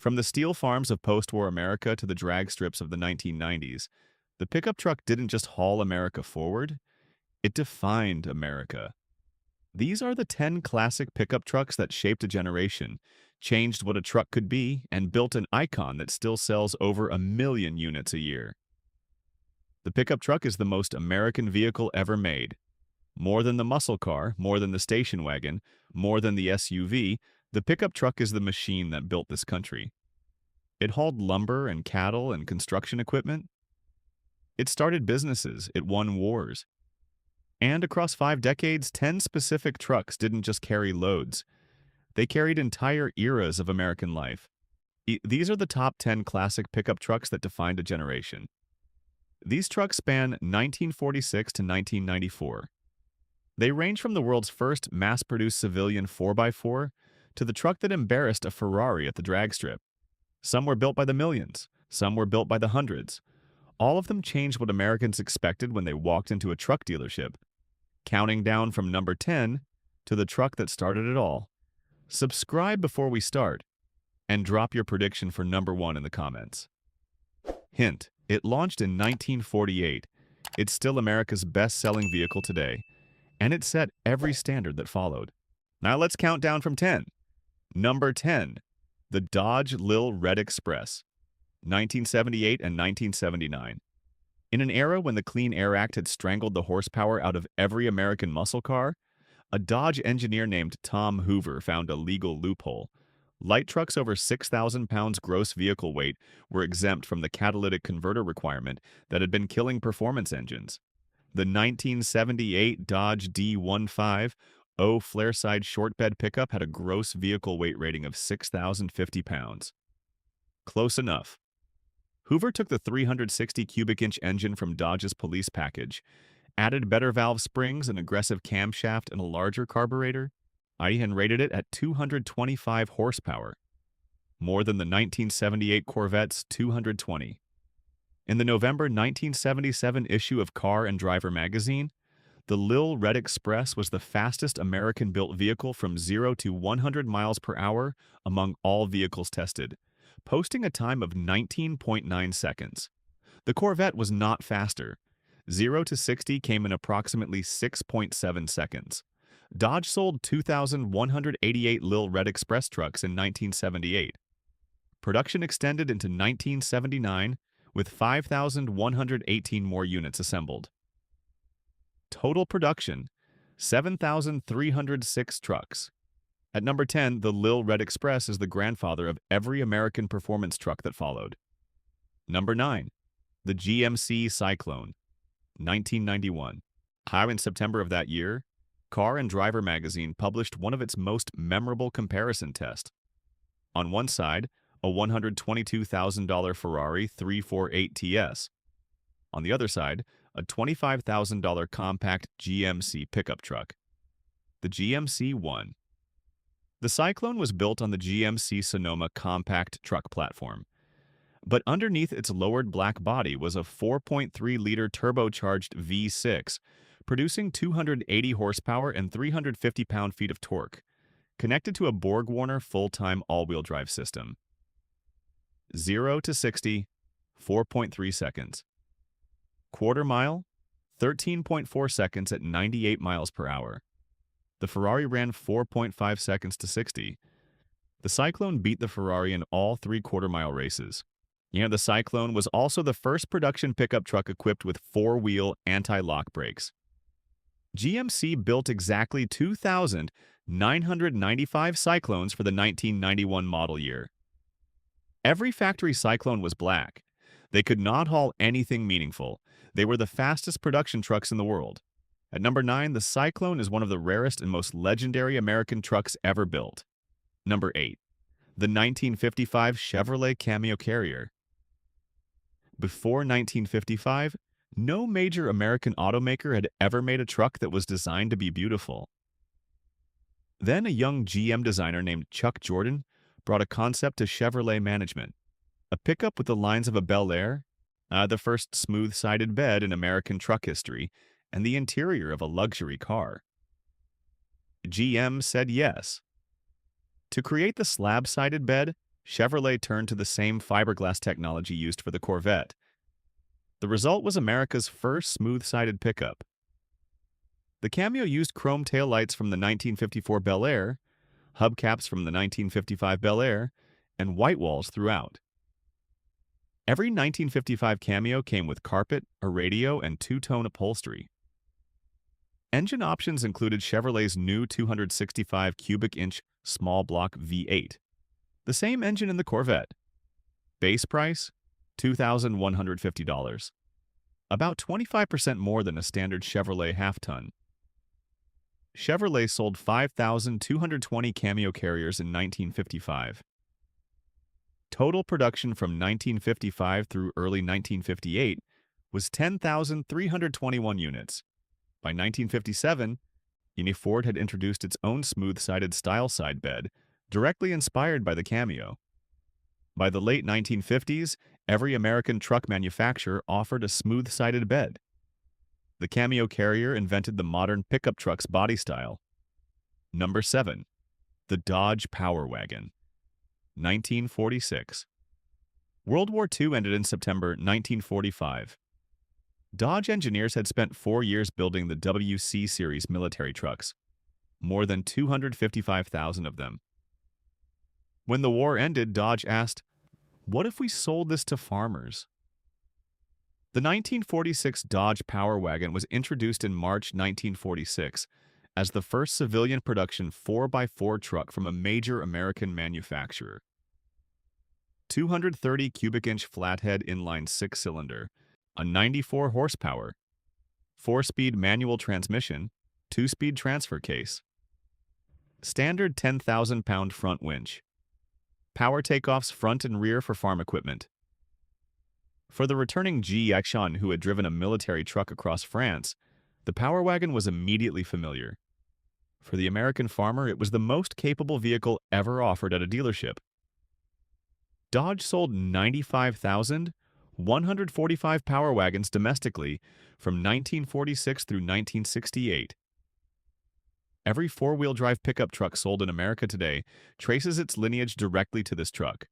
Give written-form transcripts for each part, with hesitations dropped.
From the steel farms of post-war America to the drag strips of the 1990s, the pickup truck didn't just haul America forward, it defined America. These are the 10 classic pickup trucks that shaped a generation, changed what a truck could be, and built an icon that still sells over 1 million units a year. The pickup truck is the most American vehicle ever made. More than the muscle car, more than the station wagon, more than the SUV, the pickup truck is the machine that built this country. It hauled lumber and cattle and construction equipment. It started businesses, it won wars. And across 5 decades, 10 specific trucks didn't just carry loads. They carried entire eras of American life. These are the top 10 classic pickup trucks that defined a generation. These trucks span 1946 to 1994. They range from the world's first mass-produced civilian 4x4 to the truck that embarrassed a Ferrari at the drag strip. Some were built by the millions, some were built by the hundreds. All of them changed what Americans expected when they walked into a truck dealership, counting down from number 10 to the truck that started it all. Subscribe before we start, and drop your prediction for number 1 in the comments. Hint: it launched in 1948. It's still America's best-selling vehicle today, and it set every standard that followed. Now let's count down from 10. Number 10, the Dodge Lil Red Express, 1978 and 1979. In an era when the Clean Air Act had strangled the horsepower out of every American muscle car, a Dodge engineer named Tom Hoover found a legal loophole. Light trucks over 6,000 pounds gross vehicle weight were exempt from the catalytic converter requirement that had been killing performance engines. The 1978 Dodge D15 flare-side short bed pickup had a gross vehicle weight rating of 6,050 pounds. Close enough. Hoover took the 360 cubic inch engine from Dodge's police package, added better valve springs, an aggressive camshaft, and a larger carburetor, and rated it at 225 horsepower, more than the 1978 Corvette's 220. In the November 1977 issue of Car and Driver magazine, the Lil Red Express was the fastest American-built vehicle from 0 to 100 miles per hour among all vehicles tested, posting a time of 19.9 seconds. The Corvette was not faster. 0 to 60 came in approximately 6.7 seconds. Dodge sold 2,188 Lil Red Express trucks in 1978. Production extended into 1979 with 5,118 more units assembled. Total production, 7,306 trucks. At number 10, the Lil Red Express is the grandfather of every American performance truck that followed. Number 9, the GMC Cyclone, 1991. In September of that year, Car and Driver magazine published one of its most memorable comparison tests. On one side, a $122,000 Ferrari 348 TS. On the other side, a $25,000 compact GMC pickup truck. The GMC won. The Cyclone was built on the GMC Sonoma compact truck platform, but underneath its lowered black body was a 4.3-liter turbocharged V6, producing 280 horsepower and 350 pound-feet of torque, connected to a BorgWarner full-time all-wheel drive system. 0 to 60, 4.3 seconds. Quarter mile, 13.4 seconds at 98 miles per hour. The Ferrari ran 4.5 seconds to 60. The Cyclone beat the Ferrari in all 3 quarter-mile races. The Cyclone was also the first production pickup truck equipped with 4-wheel anti-lock brakes. GMC built exactly 2,995 Cyclones for the 1991 model year. Every factory Cyclone was black. They could not haul anything meaningful. They were the fastest production trucks in the world. At number 9, the Cyclone is one of the rarest and most legendary American trucks ever built. Number 8, the 1955 Chevrolet Cameo Carrier. Before 1955, no major American automaker had ever made a truck that was designed to be beautiful. Then a young GM designer named Chuck Jordan brought a concept to Chevrolet management. A pickup with the lines of a Bel Air, the first smooth-sided bed in American truck history, and the interior of a luxury car. GM said yes. To create the slab-sided bed, Chevrolet turned to the same fiberglass technology used for the Corvette. The result was America's first smooth-sided pickup. The Cameo used chrome taillights from the 1954 Bel Air, hubcaps from the 1955 Bel Air, and white walls throughout. Every 1955 Cameo came with carpet, a radio, and two-tone upholstery. Engine options included Chevrolet's new 265 cubic inch small block V8, the same engine in the Corvette. Base price, $2,150, about 25% more than a standard Chevrolet half-ton. Chevrolet sold 5,220 Cameo carriers in 1955. Total production from 1955 through early 1958 was 10,321 units. By 1957, Ford had introduced its own smooth-sided style side bed, directly inspired by the Cameo. By the late 1950s, every American truck manufacturer offered a smooth-sided bed. The Cameo carrier invented the modern pickup truck's body style. Number 7. The Dodge Power Wagon. 1946. World War II ended in September 1945. Dodge engineers had spent 4 years building the WC series military trucks, more than 255,000 of them. When the war ended, Dodge asked, "What if we sold this to farmers?" The 1946 Dodge Power Wagon was introduced in March 1946 as the first civilian production 4x4 truck from a major American manufacturer. 230 cubic inch flathead inline 6-cylinder, a 94 horsepower, 4-speed manual transmission, 2-speed transfer case. Standard 10,000-pound front winch. Power takeoffs front and rear for farm equipment. For the returning G. Action who had driven a military truck across France, the Power Wagon was immediately familiar. For the American farmer, it was the most capable vehicle ever offered at a dealership. Dodge sold 95,145 Power Wagons domestically from 1946 through 1968. Every four-wheel drive pickup truck sold in America today traces its lineage directly to this truck.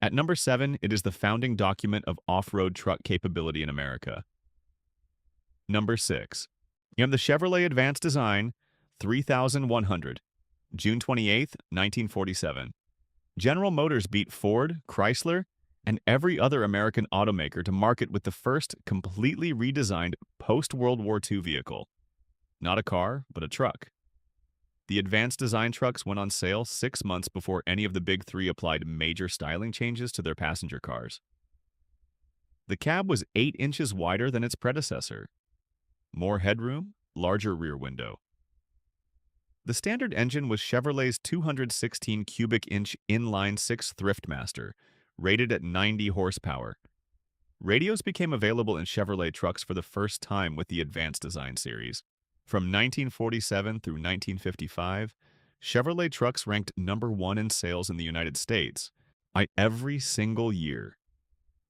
At number 7, it is the founding document of off-road truck capability in America. Number 6. You have the Chevrolet Advanced Design 3100, June 28, 1947. General Motors beat Ford, Chrysler, and every other American automaker to market with the first completely redesigned post-World War II vehicle. Not a car, but a truck. The Advanced Design trucks went on sale 6 months before any of the big three applied major styling changes to their passenger cars. The cab was 8 inches wider than its predecessor. More headroom, larger rear window. The standard engine was Chevrolet's 216 cubic inch inline 6 Thriftmaster, rated at 90 horsepower. Radios became available in Chevrolet trucks for the first time with the Advanced Design series. From 1947 through 1955, Chevrolet trucks ranked number 1 in sales in the United States every single year.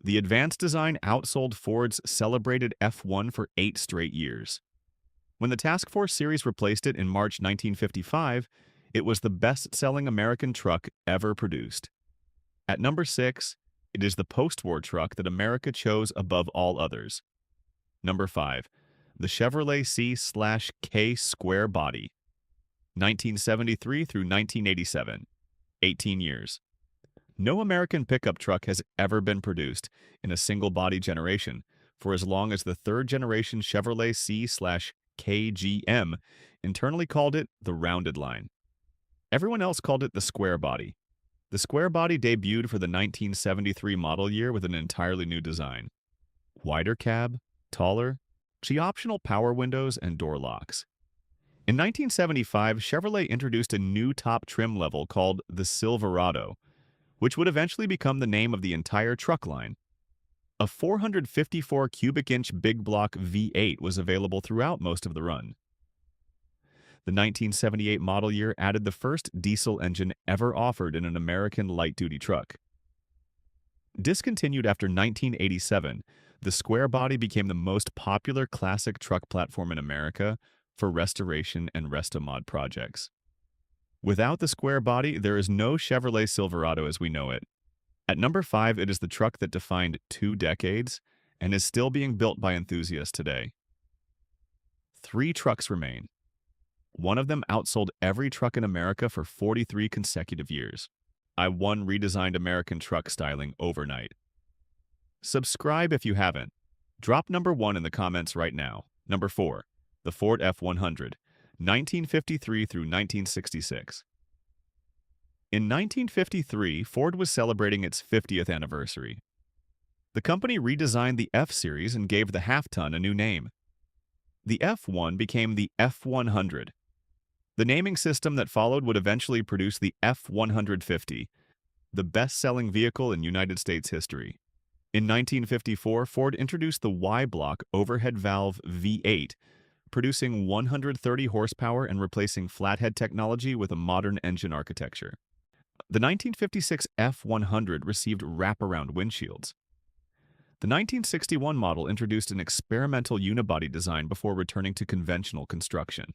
The Advanced Design outsold Ford's celebrated F1 for 8 straight years. When the Task Force series replaced it in March 1955, it was the best-selling American truck ever produced. At number 6, it is the post-war truck that America chose above all others. Number 5. The Chevrolet C/K Square Body, 1973 through 1987, 18 years. No American pickup truck has ever been produced in a single-body generation for as long as the third-generation Chevrolet C/KGM internally called it the rounded line. Everyone else called it the square body. The square body debuted for the 1973 model year with an entirely new design. Wider cab, taller, G-optional power windows and door locks. In 1975, Chevrolet introduced a new top trim level called the Silverado, which would eventually become the name of the entire truck line. A 454 cubic inch big block V8 was available throughout most of the run. The 1978 model year added the first diesel engine ever offered in an American light-duty truck. Discontinued after 1987, the square body became the most popular classic truck platform in America for restoration and rest-a-mod projects. Without the square body, there is no Chevrolet Silverado as we know it. At number 5, it is the truck that defined 2 decades and is still being built by enthusiasts today. 3 trucks remain. One of them outsold every truck in America for 43 consecutive years. I1 redesigned American truck styling overnight. Subscribe if you haven't. Drop number 1 in the comments right now. Number 4, the Ford F-100, 1953 through 1966. In 1953, Ford was celebrating its 50th anniversary. The company redesigned the F-Series and gave the half-ton a new name. The F1 became the F-100. The naming system that followed would eventually produce the F-150, the best-selling vehicle in United States history. In 1954, Ford introduced the Y-block overhead valve V8, producing 130 horsepower and replacing flathead technology with a modern engine architecture. The 1956 F-100 received wraparound windshields. The 1961 model introduced an experimental unibody design before returning to conventional construction.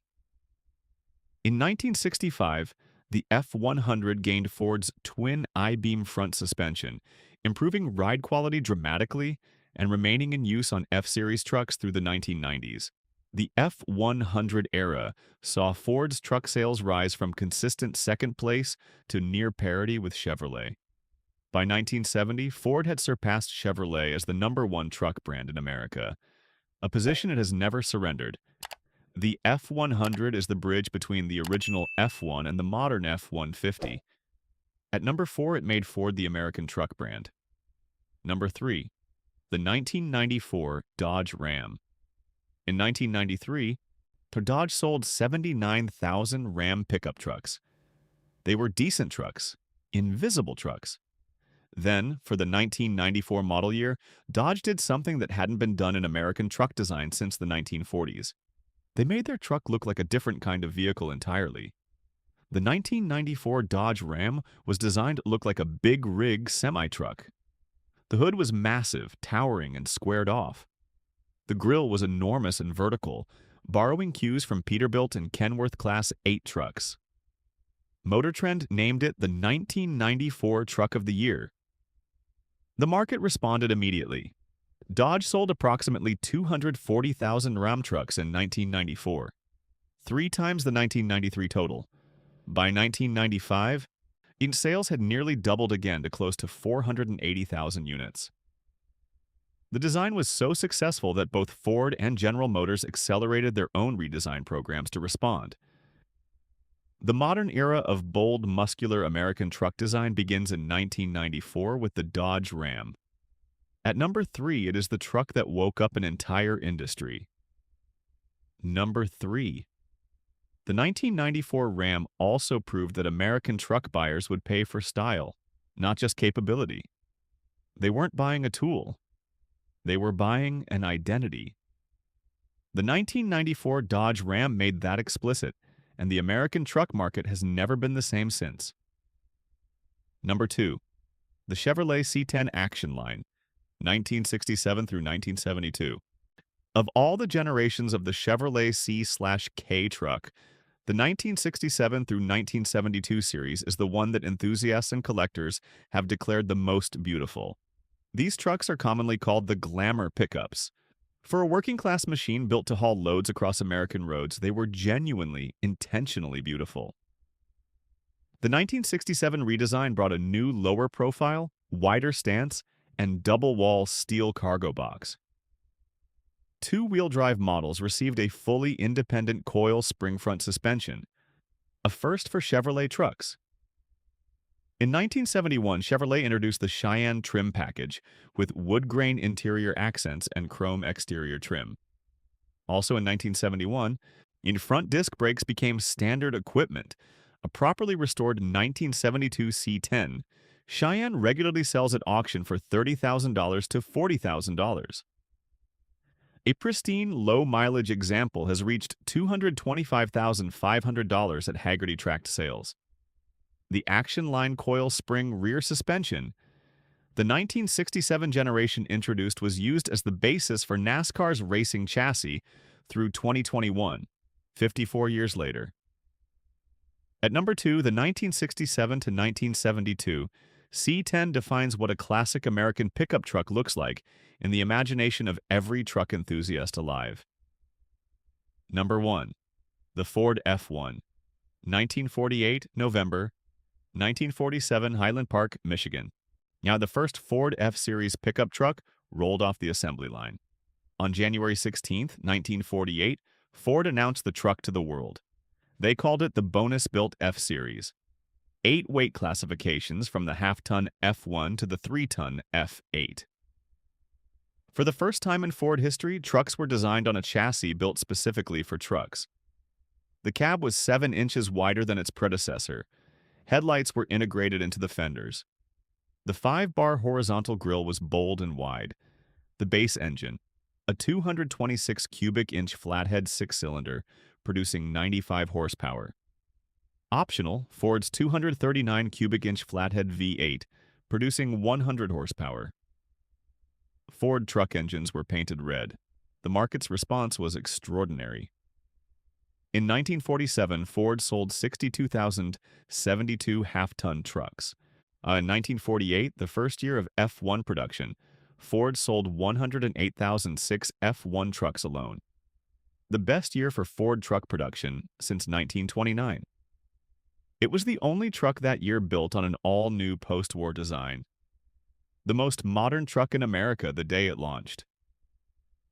In 1965, the F-100 gained Ford's twin I-beam front suspension, improving ride quality dramatically and remaining in use on F-Series trucks through the 1990s. The F-100 era saw Ford's truck sales rise from consistent second place to near parity with Chevrolet. By 1970, Ford had surpassed Chevrolet as the #1 truck brand in America, a position it has never surrendered. The F-100 is the bridge between the original F1 and the modern F-150. At number 4, it made Ford the American truck brand. Number 3, the 1994 Dodge Ram. In 1993, Dodge sold 79,000 Ram pickup trucks. They were decent trucks, invisible trucks. Then, for the 1994 model year, Dodge did something that hadn't been done in American truck design since the 1940s. They made their truck look like a different kind of vehicle entirely. The 1994 Dodge Ram was designed to look like a big rig semi-truck. The hood was massive, towering, and squared off. The grille was enormous and vertical, borrowing cues from Peterbilt and Kenworth Class 8 trucks. Motor Trend named it the 1994 Truck of the Year. The market responded immediately. Dodge sold approximately 240,000 Ram trucks in 1994, 3 times the 1993 total. By 1995, its sales had nearly doubled again to close to 480,000 units. The design was so successful that both Ford and General Motors accelerated their own redesign programs to respond. The modern era of bold, muscular American truck design begins in 1994 with the Dodge Ram. At number 3, it is the truck that woke up an entire industry. Number 3. The 1994 Ram also proved that American truck buyers would pay for style, not just capability. They weren't buying a tool. They were buying an identity. The 1994 Dodge Ram made that explicit, and the American truck market has never been the same since. Number 2. The Chevrolet C10 Action Line, 1967 through 1972. Of all the generations of the Chevrolet C/K truck, the 1967 through 1972 series is the one that enthusiasts and collectors have declared the most beautiful. These trucks are commonly called the glamour pickups. For a working-class machine built to haul loads across American roads, they were genuinely, intentionally beautiful. The 1967 redesign brought a new lower profile, wider stance, and double-wall steel cargo box. 2-wheel drive models received a fully independent coil spring front suspension, a first for Chevrolet trucks. In 1971, Chevrolet introduced the Cheyenne trim package with wood grain interior accents and chrome exterior trim. Also in 1971, in-front disc brakes became standard equipment. A properly restored 1972 C10, Cheyenne regularly sells at auction for $30,000 to $40,000. A pristine, low-mileage example has reached $225,500 at Hagerty tracked sales. The Action Line coil spring rear suspension, the 1967 generation introduced, was used as the basis for NASCAR's racing chassis through 2021, 54 years later. At number 2, the 1967 to 1972 C10 defines what a classic American pickup truck looks like in the imagination of every truck enthusiast alive. Number 1. The Ford F1. 1948, November. 1947, Highland Park, Michigan. Now, the first Ford F-Series pickup truck rolled off the assembly line. On January 16, 1948, Ford announced the truck to the world. They called it the bonus-built F-Series. 8 weight classifications from the half-ton F1 to the 3-ton F8. For the first time in Ford history, trucks were designed on a chassis built specifically for trucks. The cab was 7 inches wider than its predecessor. Headlights were integrated into the fenders. The 5-bar horizontal grille was bold and wide. The base engine, a 226 cubic inch flathead 6-cylinder, producing 95 horsepower. Optional, Ford's 239 cubic inch flathead V8, producing 100 horsepower. Ford truck engines were painted red. The market's response was extraordinary. In 1947, Ford sold 62,072 half-ton trucks. In 1948, the first year of F1 production, Ford sold 108,006 F1 trucks alone. The best year for Ford truck production since 1929. It was the only truck that year built on an all-new post-war design. The most modern truck in America the day it launched.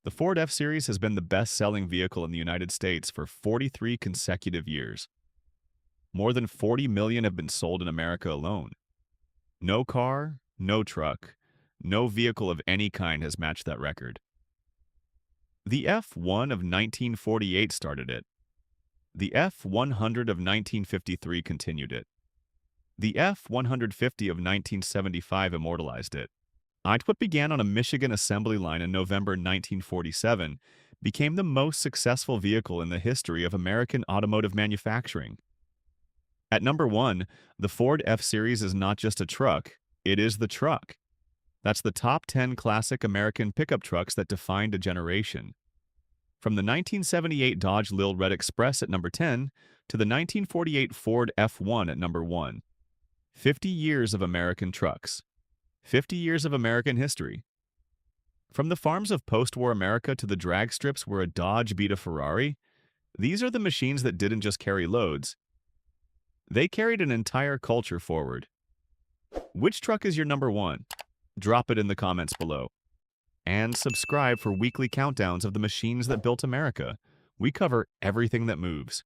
The Ford F-Series has been the best-selling vehicle in the United States for 43 consecutive years. More than 40 million have been sold in America alone. No car, no truck, no vehicle of any kind has matched that record. The F1 of 1948 started it. The F100 of 1953 continued it. The F150 of 1975 immortalized it. What began on a Michigan assembly line in November 1947 became the most successful vehicle in the history of American automotive manufacturing. At number 1, the Ford F-Series is not just a truck, it is the truck. That's the top 10 classic American pickup trucks that defined a generation. From the 1978 Dodge Lil Red Express at number 10 to the 1948 Ford F1 at number 1. 50 years of American trucks. 50 years of American history. From the farms of post-war America to the drag strips where a Dodge beat a Ferrari, these are the machines that didn't just carry loads. They carried an entire culture forward. Which truck is your number 1? Drop it in the comments below. And subscribe for weekly countdowns of the machines that built America. We cover everything that moves.